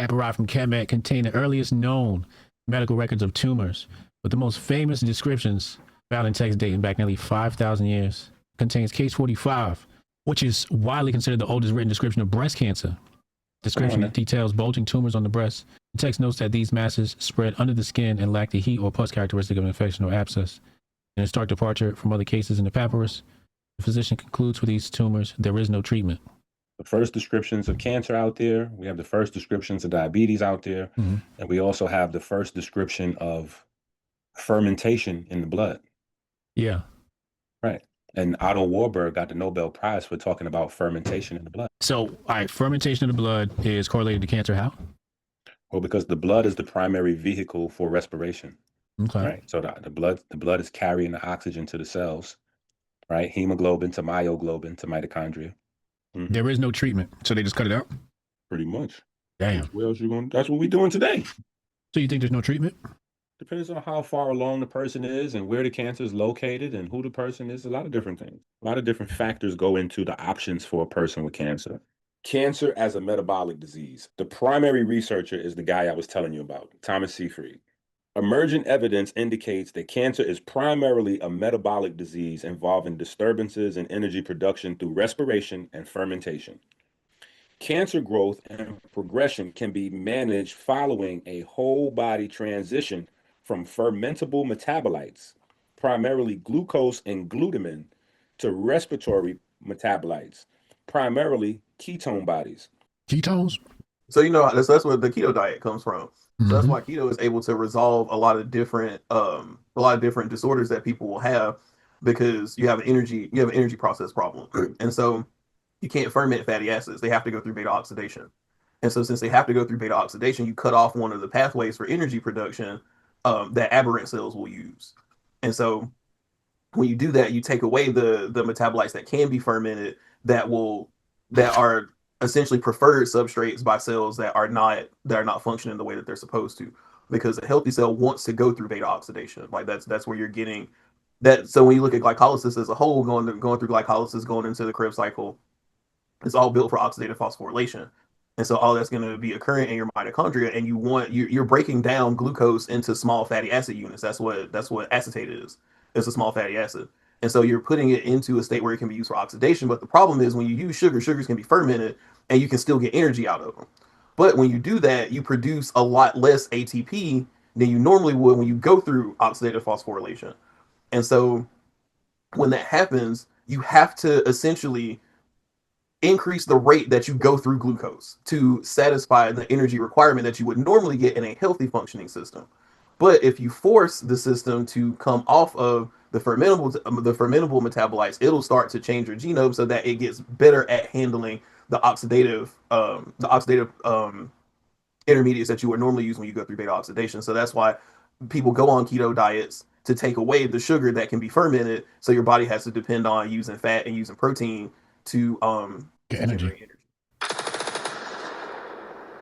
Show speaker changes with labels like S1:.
S1: Papyri from Kemet contain the earliest known medical records of tumors, with the most famous descriptions found in texts dating back nearly 5,000 years. Contains case 45, which is widely considered the oldest written description of breast cancer. Description details bulging tumors on the breast. The text notes that these masses spread under the skin and lack the heat or pus characteristic of an infection or abscess. In a stark departure from other cases in the papyrus, the physician concludes for these tumors there is no treatment.
S2: The first descriptions of cancer out there. We have the first descriptions of diabetes out there.
S1: Mm-hmm.
S2: And we also have the first description of fermentation in the blood.
S1: Yeah.
S2: Right. And Otto Warburg got the Nobel Prize for talking about fermentation in the blood.
S1: So, all right, fermentation in the blood is correlated to cancer. How?
S2: Well, because the blood is the primary vehicle for respiration.
S1: Okay.
S2: Right. So the blood is carrying the oxygen to the cells, right? Hemoglobin to myoglobin to mitochondria.
S1: Mm-hmm. There is no treatment, so they just cut it out.
S2: Pretty much.
S1: Damn.
S2: What else you going? That's what we're doing today.
S1: So you think there's no treatment?
S2: Depends on how far along the person is and where the cancer is located and who the person is. A lot of different things. A lot of different factors go into the options for a person with cancer. Cancer as a metabolic disease. The primary researcher is the guy I was telling you about, Thomas Seyfried. Emergent evidence indicates that cancer is primarily a metabolic disease involving disturbances in energy production through respiration and fermentation. Cancer growth and progression can be managed following a whole body transition from fermentable metabolites, primarily glucose and glutamine, to respiratory metabolites, primarily ketone bodies.
S1: Ketones?
S3: So that's where the keto diet comes from. So that's why keto is able to resolve a lot of different disorders that people will have, because you have an energy process problem. And so you can't ferment fatty acids. They have to go through beta oxidation. And so since they have to go through beta oxidation, you cut off one of the pathways for energy production that aberrant cells will use. And so when you do that, you take away the metabolites that can be fermented that are essentially preferred substrates by cells that are not functioning the way that they're supposed to, because a healthy cell wants to go through beta oxidation. Like that's where you're getting that. So when you look at glycolysis as a whole, going through glycolysis, going into the Krebs cycle, it's all built for oxidative phosphorylation. And so all that's going to be occurring in your mitochondria, and you're breaking down glucose into small fatty acid units. That's what acetate is. It's a small fatty acid. And so you're putting it into a state where it can be used for oxidation. But the problem is when you use sugars can be fermented and you can still get energy out of them. But when you do that, you produce a lot less ATP than you normally would when you go through oxidative phosphorylation. And so when that happens, you have to essentially increase the rate that you go through glucose to satisfy the energy requirement that you would normally get in a healthy functioning system. But if you force the system to come off of the fermentable metabolites, it'll start to change your genome so that it gets better at handling the oxidative intermediates that you would normally use when you go through beta oxidation. So that's why people go on keto diets, to take away the sugar that can be fermented. So your body has to depend on using fat and using protein to
S1: get energy.